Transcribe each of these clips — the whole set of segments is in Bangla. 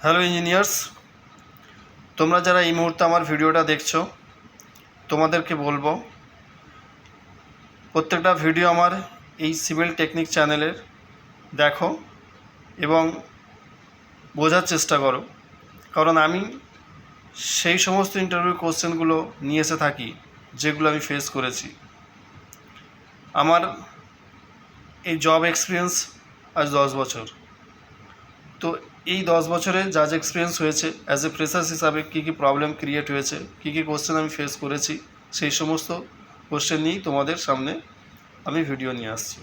হ্যালো ইঞ্জিনিয়ার্স, তোমরা যারা এই মুহূর্তে আমার ভিডিওটা দেখছো তোমাদেরকে বলবো প্রত্যেকটা ভিডিও আমার এই সিভিল টেকনিক চ্যানেলের দেখো এবং বোঝার চেষ্টা করো, কারণ আমি সেই সমস্ত ইন্টারভিউ কোশ্চেনগুলো নিয়ে এসে থাকি যেগুলো আমি ফেস করেছি। আমার এই জব এক্সপিরিয়েন্স আজ 10 বছর। তো এই 10 বছরে যা যা এক্সপিরিয়েন্স হয়েছে অ্যাজ এ ফ্রেশার্স হিসাবে কী কী প্রবলেম ক্রিয়েট হয়েছে, কী কী কোশ্চেন আমি ফেস করেছি, সেই সমস্ত কোশ্চেন নিয়েই তোমাদের সামনে আমি ভিডিও নিয়ে আসছি।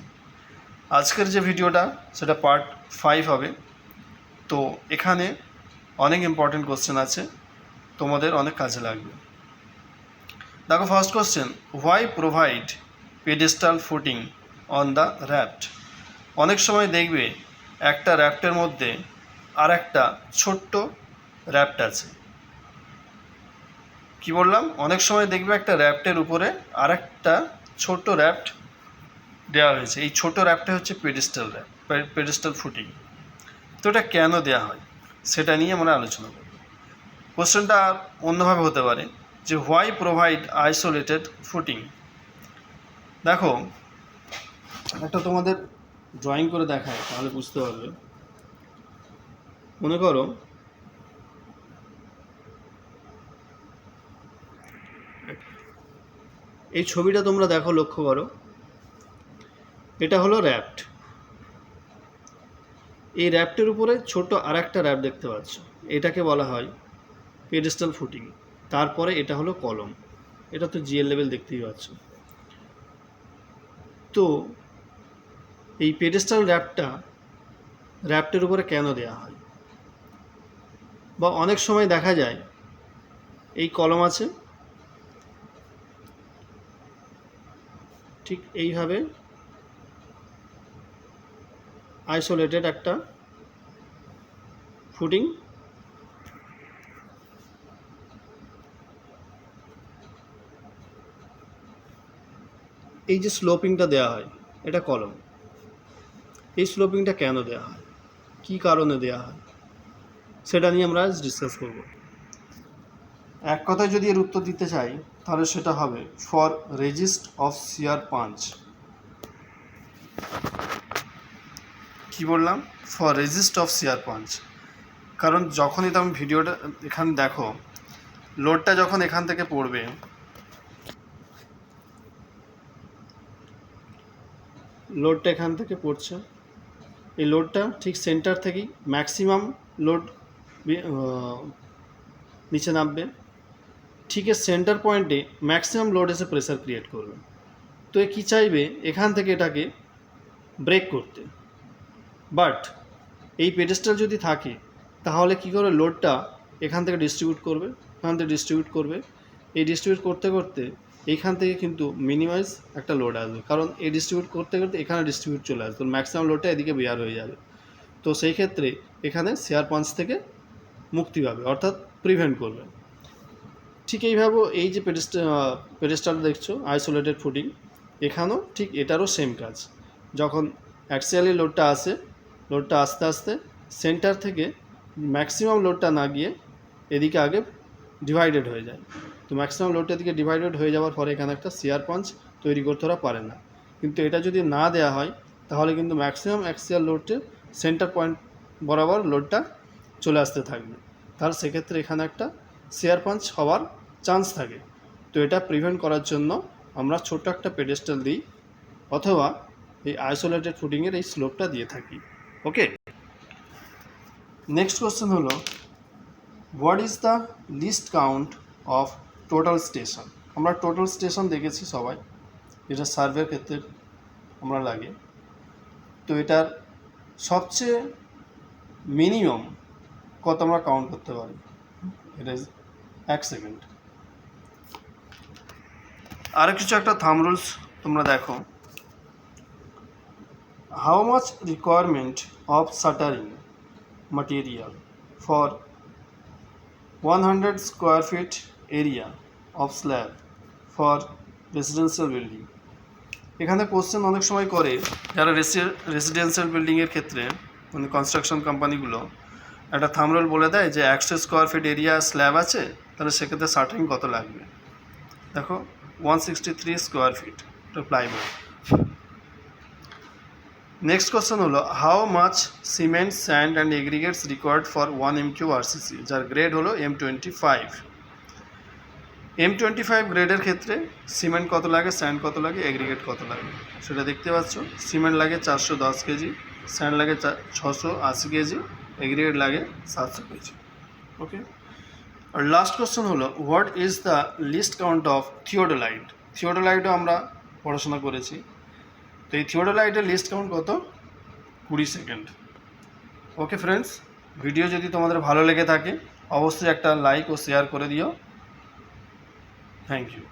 আজকের যে ভিডিওটা সেটা পার্ট 5 হবে। তো এখানে অনেক ইম্পর্টেন্ট কোশ্চেন আছে, তোমাদের অনেক কাজে লাগবে। দেখো, first question, why provide pedestal footing on the raft. অনেক সময় দেখবে একটা র্যাফটের মধ্যে আর একটা ছোট্ট র্যাফট আছে। কি বললাম? অনেক সময় দেখবে একটা র্যাফটের উপরে আর একটা ছোট্ট র্যাফট দেওয়া হয়েছে। এই ছোট র্যাফটটা হচ্ছে পেডেস্টাল র্যাফট, পেডেস্টাল ফুটিং। তো এটা কেন দেওয়া হয় সেটা নিয়ে আমরা আলোচনা করব। কোশ্চেনটা অন্যভাবে হতে পারে যে হোয়াই প্রোভাইড আইসোলেটেড ফুটিং। দেখো, একটা তোমাদের ড্রয়িং করে দেখায় তাহলে বুঝতে পারবে। মনে করো এই ছবিটা তোমরা দেখো, লক্ষ্য করো, এটা হলো র্যাফট। এই র্যাফটের উপরে ছোট আর একটা র্যাফট দেখতে পাচ্ছ, এটাকে বলা হয় পেডেস্টাল ফুটিং। তারপরে এটা হলো কলম, এটা তো জিএল লেভেল দেখতেই পাচ্ছ। তো এই পেডেস্টাল র্যাফটের উপরে কেন দেওয়া হয়, বা অনেক সময় দেখা যায় এই কলম আছে, ঠিক এইভাবে আইসোলেটেড একটা ফুটিং, এই যে স্লোপিংটা দেওয়া হয় এটা কলম। এই স্লোপিংটা কেন দেওয়া হয়, কী কারণে দেওয়া হয়, সেটা নিয়ে আমরা আজ ডিসকাস করব। এক কথায় যদি এর উত্তর দিতে চাই তাহলে সেটা হবে for resist of sheer punch. কি বললাম? For resist of sheer punch. কারণ যখনই তুমি ভিডিওটা এখানে দেখো, লোডটা যখন এখান থেকে পড়বে, লোডটা এখান থেকে পড়ছে, এই লোডটা ঠিক সেন্টার থেকেই ম্যাক্সিমাম লোড নিচে নামবে, ঠিক এর সেন্টার পয়েন্টে ম্যাক্সিমাম লোড এসে প্রেসার ক্রিয়েট করবে। তো এ কী চাইবে, এখান থেকে এটাকে ব্রেক করতে। বাট এই পেডেস্টাল যদি থাকে তাহলে কী করে লোডটা এখান থেকে ডিস্ট্রিবিউট করবে, এখান থেকে ডিস্ট্রিবিউট করবে। এই ডিস্ট্রিবিউট করতে করতে এইখান থেকে কিন্তু মিনিমাইজ একটা লোড আসবে, কারণ এই ডিস্ট্রিবিউট করতে করতে এখানে ডিস্ট্রিবিউট চলে আসবে, তো ম্যাক্সিমাম লোডটা এদিকে বেয়ার হয়ে যাবে। তো সেই ক্ষেত্রে এখানে শেয়ার পাঞ্চ থেকে মুক্তি পাবে, অর্থাৎ প্রিভেন্ট করবে। ঠিক এইভাবে এই যে পেডেস্টাল দেখছো আইসোলেটেড ফুটিং, এখানেও ঠিক এটারও সেম কাজ। যখন অ্যাক্সিয়ালি লোডটা আসে, লোডটা আস্তে আস্তে সেন্টার থেকে ম্যাক্সিমাম লোডটা না গিয়ে এদিকে আগে ডিভাইডেড হয়ে যায়। তো ম্যাক্সিমাম লোডটা এদিকে ডিভাইডেড হয়ে যাওয়ার পরে এখানে একটা শিয়ার পাঞ্চ তৈরি করতে ওরা পারে না। কিন্তু এটা যদি না দেওয়া হয় তাহলে কিন্তু ম্যাক্সিমাম অ্যাক্সিয়াল লোডে সেন্টার পয়েন্ট বরাবর লোডটা চলে আসতে থাকবে, তাহলে সেক্ষেত্রে এখানে একটা শিয়ার পাঞ্চ হওয়ার চান্স থাকে। তো এটা প্রিভেন্ট করার জন্য আমরা ছোট একটা পেডেস্টাল দিই, অথবা এই আইসোলেটেড ফুটিংয়ের এই স্লোপটা দিয়ে থাকি। ওকে, নেক্সট কোশ্চেন হলো what is the least count of total station. আমরা টোটাল স্টেশন দেখেছি সবাই, যেটা সার্ভের ক্ষেত্রে আমরা লাগে। তো এটার সবচেয়ে মিনিমাম কত আমরা কাউন্ট করতে পারি, এটা 1 সেকেন্ড। আর কিছু একটা থাম রুলস তোমরা দেখো, how much requirement of shuttering material for 100 square feet area of slab for residential building। এখানে কোশ্চেন অনেক সময় করে যারা রেসিডেন্সিয়াল বিল্ডিংয়ের ক্ষেত্রে, মানে কনস্ট্রাকশন কোম্পানিগুলো, একটা থাম্ব রুল বলে দেয় যে 100 স্কোয়ার ফিট এরিয়া স্ল্যাব আছে, তাহলে সেক্ষেত্রে শাটারিং কত লাগবে। দেখো 163 square feet plyboard. Next question হলো how much cement sand and aggregates required for 1 m³ RCC, যার গ্রেড হলো M25। M25 গ্রেডের ক্ষেত্রে সিমেন্ট কত লাগে, স্যান্ড কত লাগে, এগ্রিগেট কত লাগে সেটা দেখতে পাচ্ছ। সিমেন্ট লাগে 410 কেজি, স্যান্ড লাগে 680 কেজি, এগ্রিগেট লাগে 700 কেজি। ওকে, আর লাস্ট কোশ্চেন হলো what is the least count of theodolite. থিওডোলাইটও আমরা পড়াশোনা করেছি, তো এই থিওডোলাইটের লিস্ট কাউন্ট কত, 20 সেকেন্ড। ওকে ফ্রেন্ডস, ভিডিও যদি তোমাদের ভালো লেগে থাকে অবশ্যই একটা লাইক ও শেয়ার করে দিও। Thank you.